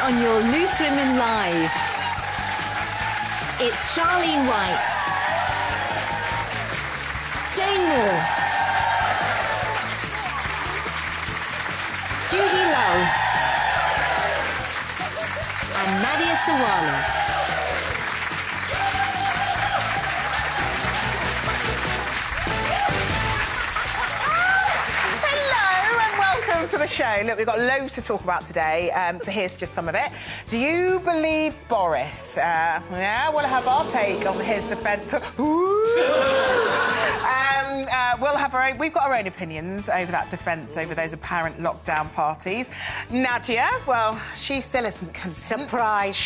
on your Loose Women Live. It's Charlene White, Jane Moore, Judi Love, and Nadia Sawalha. To the show. Look, we've got loads to talk about today, so here's just some of it. Do you believe Boris? Yeah, we'll have our take on his defence. We've got our own opinions over that defence, over those apparent lockdown parties. Nadia, well, she still isn't convinced. Surprise.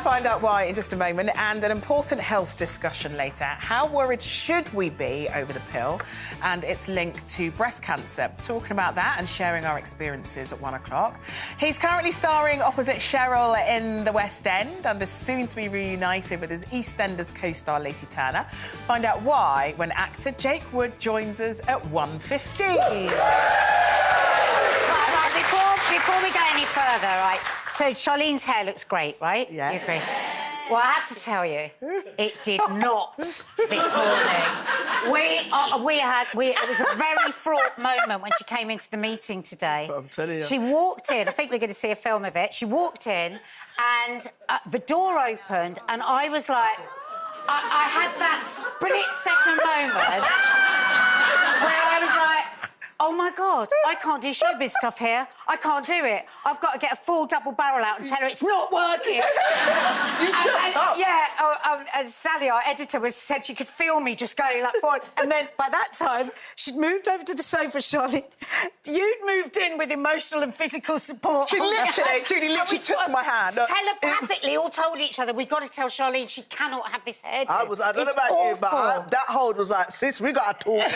Find out why in just a moment. And an important health discussion later. How worried should we be over the pill and its link to breast cancer? Talking about that and sharing our experiences at 1 o'clock. He's currently starring opposite Cheryl in the West End and is soon to be reunited with his EastEnders co-star Lacey Turner. Find out why when actor Jake Wood joins us at 1:15. Before we go any further, right, so Charlene's hair looks great, right? Yeah. You agree? Well, I have to tell you, it did not this morning. It was a very fraught moment when she came into the meeting today. I'm telling you. She walked in, I think we're going to see a film of it. She walked in and the door opened and I was like, I had that split-second moment where I was like, oh, my God, I can't do showbiz stuff here. I can't do it. I've got to get a full double barrel out and tell her it's not working. As Sally, our editor, said she could feel me just going like forward. And then by that time, she'd moved over to the sofa, Charlie. You'd moved in with emotional and physical support. Judi literally took my hand. Telepathically all told each other, we've got to tell Charlene she cannot have this hair. I don't know about you, but that hold was like, sis, we got to talk.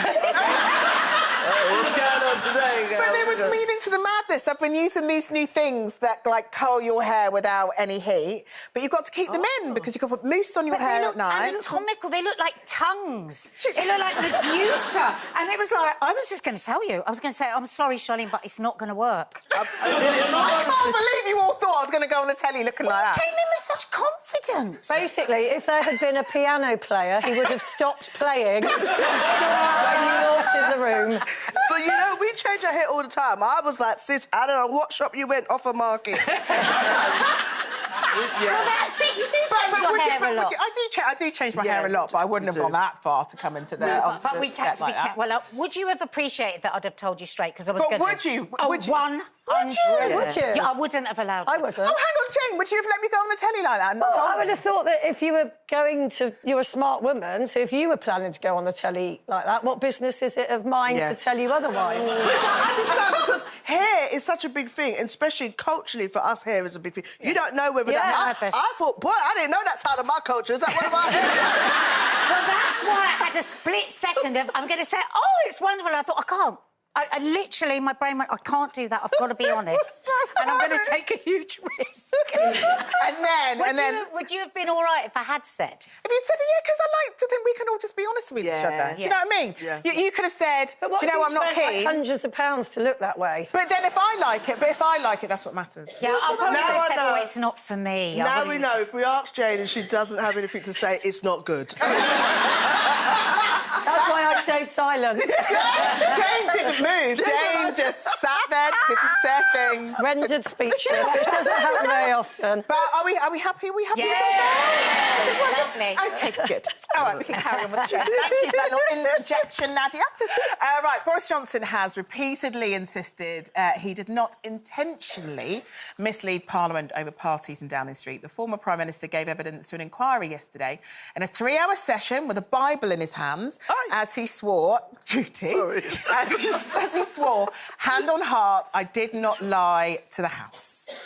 What's going on today, girl? But there was meaning to the madness. I've been using these new things that, like, curl your hair without any heat, but you've got to keep them in because you've got to put mousse on your hair at night. Anatomical. They look like tongues. They look like Medusa. And it was like, I was just going to tell you. I was going to say, I'm sorry, Charlene, but it's not going to work. I can't believe you all thought I was going to go on the telly looking like that. You came in with such confidence. Basically, if there had been a piano player, he would have stopped playing when you walked in the room. But, you know, we change our hair all the time. I was like, sis, I don't know what shop you went, off a market. Well, that's it. You do change your hair a lot. I do change my hair a lot, but I wouldn't have gone that far to come into the. But we can't. Well, would you have appreciated that I'd have told you straight? Because I was going to. Would you? Would you? 100. Would you? Yeah, I wouldn't have allowed you. I wouldn't. Oh, hang on, Jane. Would you have let me go on the telly like that? Well, I would have thought that if you were going to... You're a smart woman, so if you were planning to go on the telly like that, what business is it of mine to tell you otherwise? Which I understand, because hair is such a big thing, and especially culturally for us, hair is a big thing. You don't know whether I thought, boy, I didn't know that side of my culture. Is that one of our hair? Well, that's why I had a split second of, I'm going to say, oh, it's wonderful. I thought, I can't. I literally, my brain went, I can't do that. I've got to be honest. And I'm going to take a huge risk. Would you have been all right if I had said? If you'd said, yeah, because I like to think we can all just be honest with each other. Do you know what I mean? Yeah. You could have said, but what, you know, I'm not keen. Like hundreds of pounds to look that way. But then if I like it, that's what matters. Yeah, I'll probably have said, oh, it's not for me. Now we know, if we ask Jane and she doesn't have anything to say, it's not good. That's why I stayed silent. Jane didn't move. Jane just sat there, didn't say a thing. Rendered speechless, which doesn't happen very often. But are we happy? Are we happy? Yeah. Lovely. OK, good. All right, we can carry on with the show. Thank you for that little interjection, Nadia. Right, Boris Johnson has repeatedly insisted he did not intentionally mislead Parliament over parties in Downing Street. The former Prime Minister gave evidence to an inquiry yesterday in a 3-hour session with a Bible in his hands as he swore, Judi, as he swore, hand on heart, I did not lie to the House.